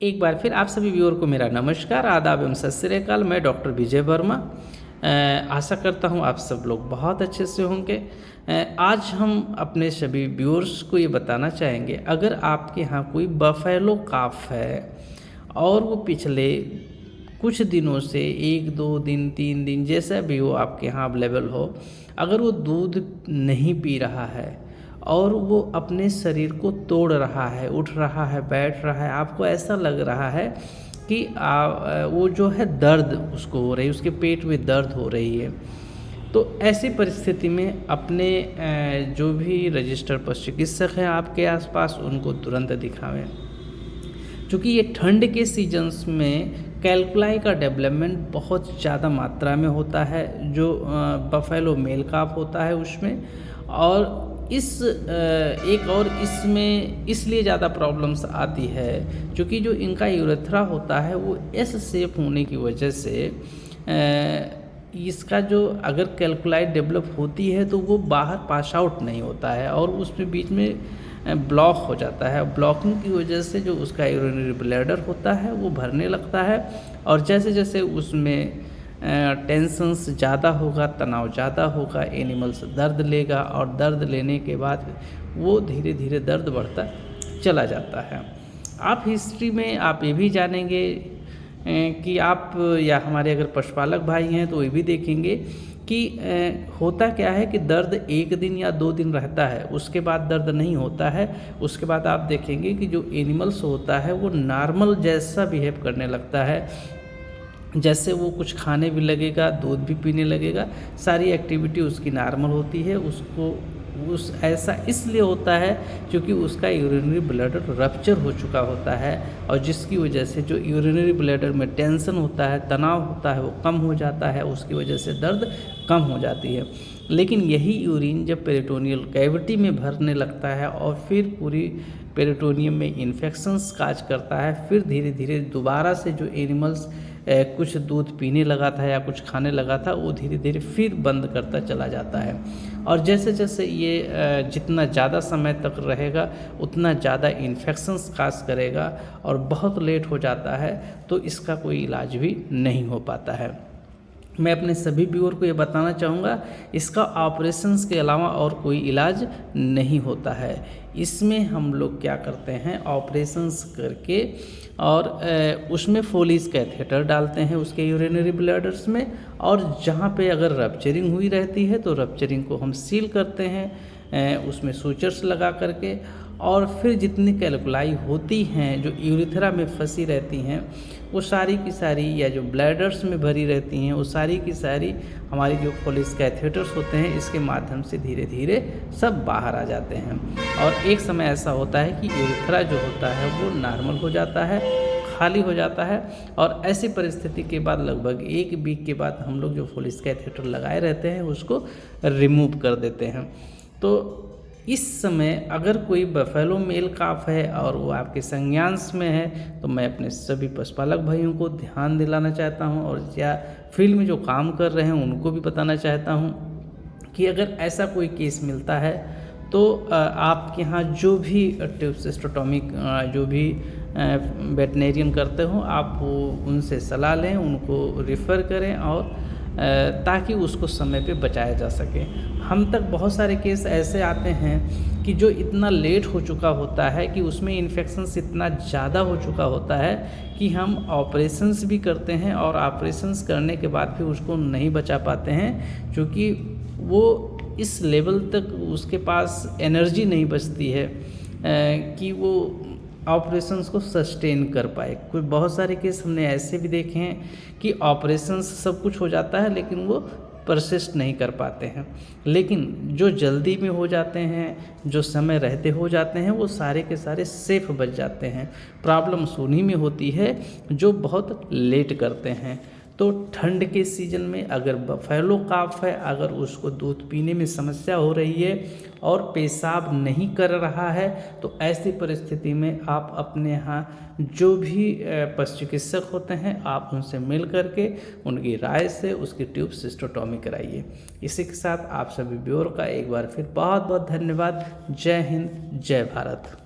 एक बार फिर आप सभी व्यूअर को मेरा नमस्कार, आदाब एवं सत श्री अकाल। मैं डॉक्टर विजय वर्मा। आशा करता हूँ आप सब लोग बहुत अच्छे से होंगे। आज हम अपने सभी व्यूअर्स को ये बताना चाहेंगे, अगर आपके यहाँ कोई बफेलो काफ है और वो पिछले कुछ दिनों से 1-2 दिन 3 दिन जैसा भी हो आपके यहाँ अवेलेबल हो, अगर वो दूध नहीं पी रहा है और वो अपने शरीर को तोड़ रहा है, उठ रहा है, बैठ रहा है, आपको ऐसा लग रहा है कि वो जो है दर्द उसको हो रही है, उसके पेट में दर्द हो रही है, तो ऐसी परिस्थिति में अपने जो भी रजिस्टर्ड पशु चिकित्सक हैं आपके आसपास उनको तुरंत दिखावें। क्योंकि ये ठंड के सीजन्स में कैल्कुलाई का डेवलपमेंट बहुत ज़्यादा मात्रा में होता है, जो बफेलो मेल काफ होता है उसमें। और इसमें इसलिए ज़्यादा प्रॉब्लम्स आती है क्योंकि जो इनका यूरेथ्रा होता है वो एस शेप होने की वजह से इसका जो अगर कैल्कुलाई डेवलप होती है तो वो बाहर पास आउट नहीं होता है और उसमें बीच में ब्लॉक हो जाता है। ब्लॉकिंग की वजह से जो उसका यूरिनरी ब्लैडर होता है वो भरने लगता है और जैसे जैसे उसमें टेंशन्स ज़्यादा होगा, तनाव ज़्यादा होगा, एनिमल्स दर्द लेगा और दर्द लेने के बाद वो धीरे धीरे दर्द बढ़ता चला जाता है। आप हिस्ट्री में आप ये भी जानेंगे कि आप या हमारे अगर पशुपालक भाई हैं तो ये भी देखेंगे कि होता क्या है कि दर्द 1 दिन या 2 दिन रहता है, उसके बाद दर्द नहीं होता है। उसके बाद आप देखेंगे कि जो एनिमल्स होता है वो नॉर्मल जैसा बिहेव करने लगता है, जैसे वो कुछ खाने भी लगेगा, दूध भी पीने लगेगा, सारी एक्टिविटी उसकी नॉर्मल होती है। उसको ऐसा इसलिए होता है क्योंकि उसका यूरिनरी ब्लैडर रप्चर हो चुका होता है और जिसकी वजह से जो यूरिनरी ब्लैडर में टेंशन होता है, तनाव होता है, वो कम हो जाता है, उसकी वजह से दर्द कम हो जाती है। लेकिन यही यूरिन जब पेरिटोनियल कैविटी में भरने लगता है और फिर पूरी पेरिटोनियम में इन्फेक्शंस काज करता है, फिर धीरे धीरे दोबारा से जो एनिमल्स कुछ दूध पीने लगा था या कुछ खाने लगा था वो धीरे धीरे फिर बंद करता चला जाता है। और जैसे जैसे ये जितना ज़्यादा समय तक रहेगा उतना ज़्यादा इन्फेक्शंस काज करेगा और बहुत लेट हो जाता है, तो इसका कोई इलाज भी नहीं हो पाता है। मैं अपने सभी व्यूअर को ये बताना चाहूँगा, इसका ऑपरेशंस के अलावा और कोई इलाज नहीं होता है। इसमें हम लोग क्या करते हैं, ऑपरेशंस करके और उसमें फोलिस कैथेटर डालते हैं उसके यूरिनरी ब्लैडर्स में, और जहाँ पे अगर रप्चरिंग हुई रहती है तो रप्चरिंग को हम सील करते हैं उसमें सूचर्स लगा करके। और फिर जितनी कैल्कुलाई होती हैं जो यूरिथ्रा में फंसी रहती हैं वो सारी की सारी, या जो ब्लैडर्स में भरी रहती हैं वो सारी की सारी हमारी जो फोलिस कैथेटर्स होते हैं इसके माध्यम से धीरे धीरे सब बाहर आ जाते हैं। और एक समय ऐसा होता है कि यूरिथ्रा जो होता है वो नॉर्मल हो जाता है, खाली हो जाता है। और ऐसी परिस्थिति के बाद लगभग 1 वीक के बाद हम लोग जो फोलिस कैथेटर लगाए रहते हैं उसको रिमूव कर देते हैं। तो इस समय अगर कोई बफेलो मेल काफ है और वो आपके संज्ञांश में है तो मैं अपने सभी पशुपालक भाइयों को ध्यान दिलाना चाहता हूँ और या फील्ड में जो काम कर रहे हैं उनको भी बताना चाहता हूँ कि अगर ऐसा कोई केस मिलता है तो आपके यहाँ जो भी ट्यूबसिस्टोटॉमिक जो भी वेटनेरियन करते हो आप वो उनसे सलाह लें, उनको रिफ़र करें और ताकि उसको समय पे बचाया जा सके। हम तक बहुत सारे केस ऐसे आते हैं कि जो इतना लेट हो चुका होता है कि उसमें इन्फेक्शंस इतना ज़्यादा हो चुका होता है कि हम ऑपरेशंस भी करते हैं और ऑपरेशंस करने के बाद भी उसको नहीं बचा पाते हैं क्योंकि वो इस लेवल तक उसके पास एनर्जी नहीं बचती है कि वो ऑपरेशंस को सस्टेन कर पाए। कोई बहुत सारे केस हमने ऐसे भी देखे हैं कि ऑपरेशंस सब कुछ हो जाता है लेकिन वो परसिस्ट नहीं कर पाते हैं। लेकिन जो जल्दी में हो जाते हैं, जो समय रहते हो जाते हैं, वो सारे के सारे सेफ बच जाते हैं। प्रॉब्लम्स उन्हीं में होती है जो बहुत लेट करते हैं। तो ठंड के सीज़न में अगर बफेलो काफ है, अगर उसको दूध पीने में समस्या हो रही है और पेशाब नहीं कर रहा है, तो ऐसी परिस्थिति में आप अपने यहाँ जो भी पशु चिकित्सक होते हैं आप उनसे मिल करके उनकी राय से उसकी ट्यूबसिस्टोटॉमी कराइए। इसी के साथ आप सभी व्यूअर का एक बार फिर बहुत बहुत धन्यवाद। जय हिंद, जय भारत।